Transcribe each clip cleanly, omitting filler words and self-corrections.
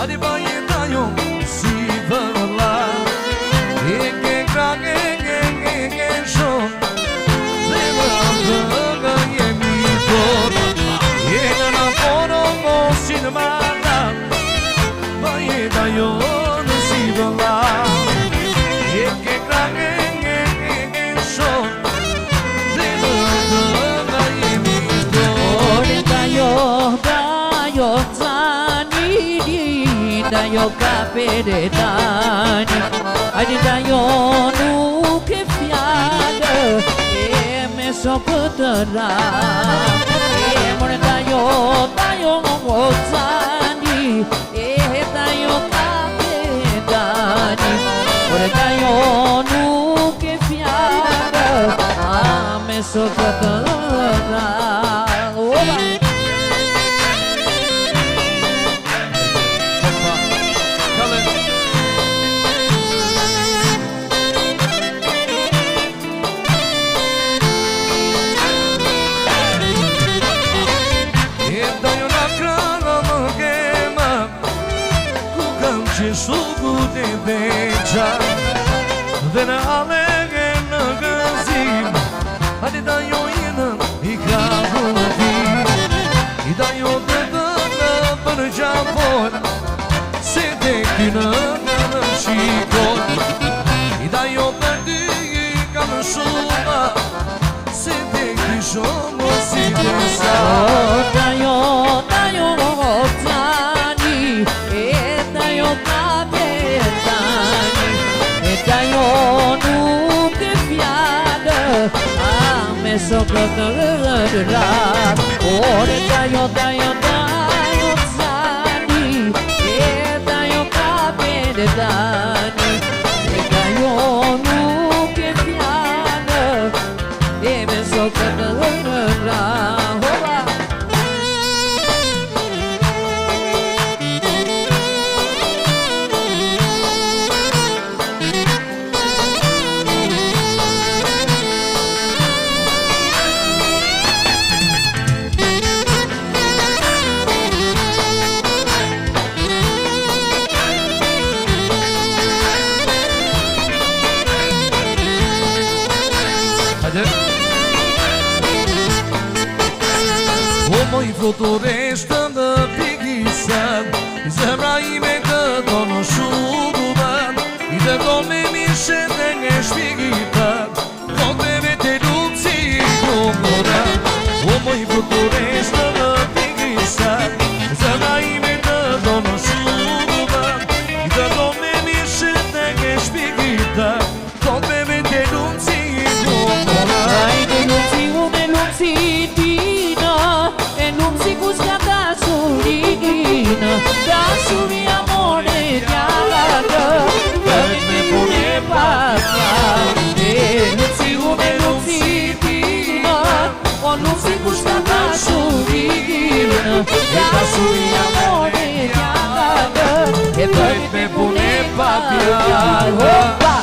Hadi bayıdayo sivalla Ege krage ege şon Zevaga yemitor Yena porongo sinmala Bayıdayo sivalla Ege krage ege şon Zevaga yemitor Dayo Dayo capedani, adi dayo nuke fiada, meso putera, more dayo ngozani, dayo capedani, more dayo nuke fiada, meso putera. Sugu de beca Dhe në alege në gëzim Hadi dajo jenë I ka vëdim I dajo dhe dhe për gjapon Se dhe kynë në shikon I dajo për dy I ka më shuma Se dhe kishomo si dhe sa Dajo tani dajo capedani dayo nuke fiada meso putera ore dayo zani dayo capedani dayo nuke fiada meso putera Moj flutureshtë në pikisan Zemra ime këto në shuduban I dhe do me mishet dhe nge shpikitan Koteve të lumë si këmëran O moj flutureshtë në pikisan Zemra ime këto në shuduban I dhe do me mishet dhe nge shpikitan Koteve të lumë si këmëran Ajde lumë si Dasuri amore dialaga Per me pune pazza Luzzi tina O luzzi gusta dasurina Dasuri amore dialaga Per me pune pazza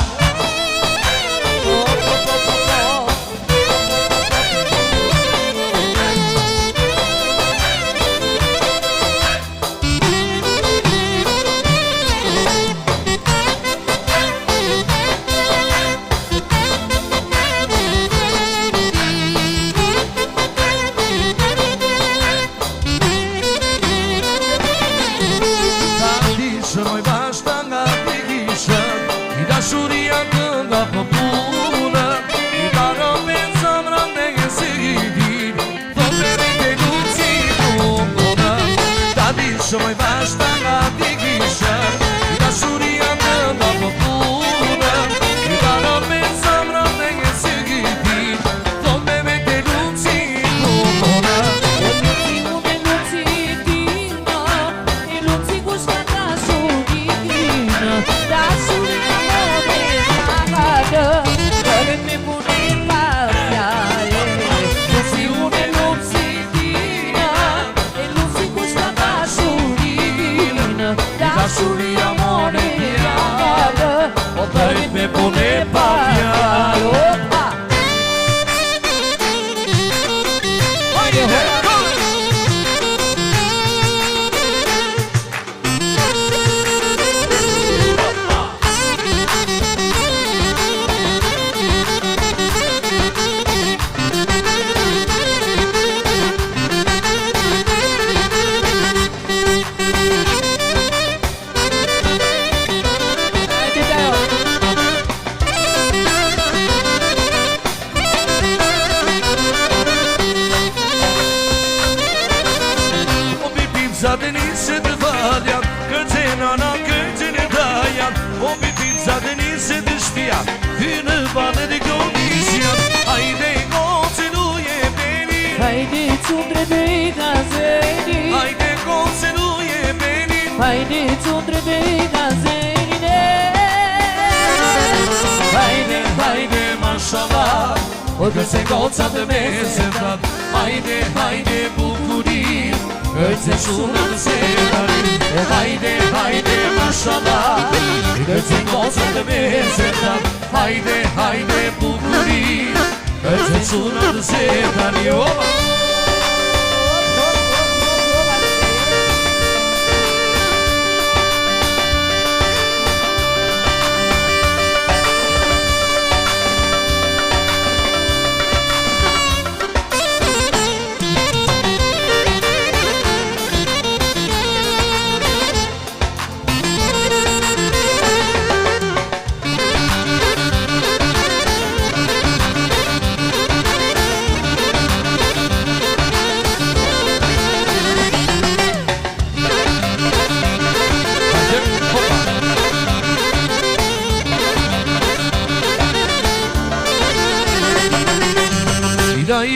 çundre dei gazeni Hajde goce luje beni Hajde çundre dei gazeni Hajde, Hajde mashallah O gëse goca të mesetat Hajde, hajde bukurin Gëse shumë të setarin Hajde, hajde mashallah O gëse goca të mesetat Hajde, hajde bukurin Gëse shumë të setarin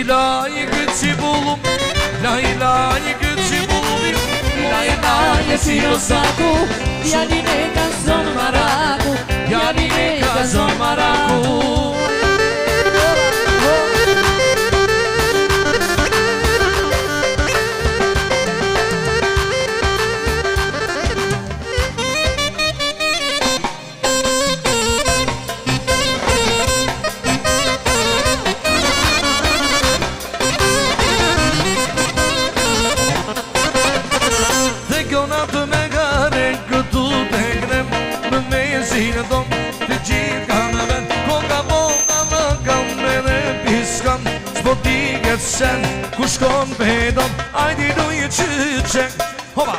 La i gëci bullum La i gëci bullum je filo saku Janine kazon maraku Janine kazon maraku Të gjithë kanë vend Konga bonga më kanë edhe piskan S'po t'i këtë sen Ku shkon pedon Ajdi duje qyqek Hova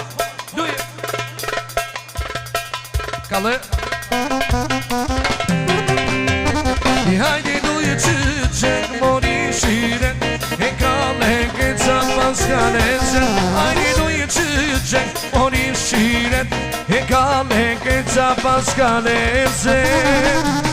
Duje Kalle Ajdi duje qyqek Mori shiren E kalle keca paskane sen Ajdi duje qyqek Mori shiren E kalle keca paskane sen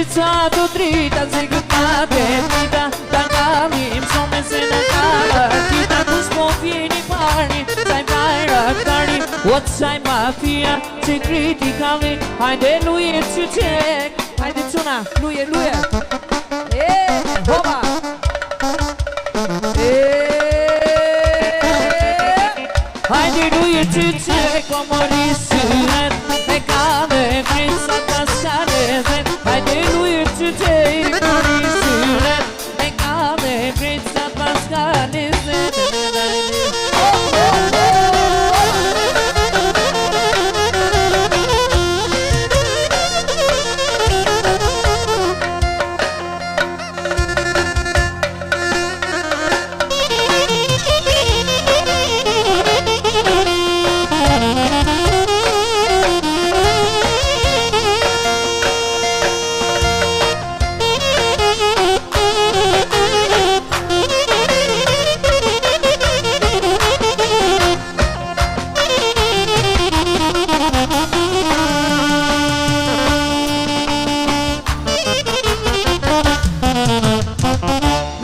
Esitato drita, zigurate, drita, tangalim, some se na cara, drita, kuspo vieni parni, sai bayraktari, what sai mafia, te criticali, hajde luje të qek, hajde tuna, luje, hova, hajde luje të qek, po mori syret, e kave, krisa të saretet, Hajde lujë që te i këri syret E ka me krejtë sa paskani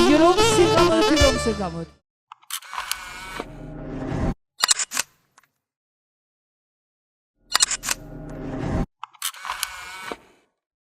Yürü,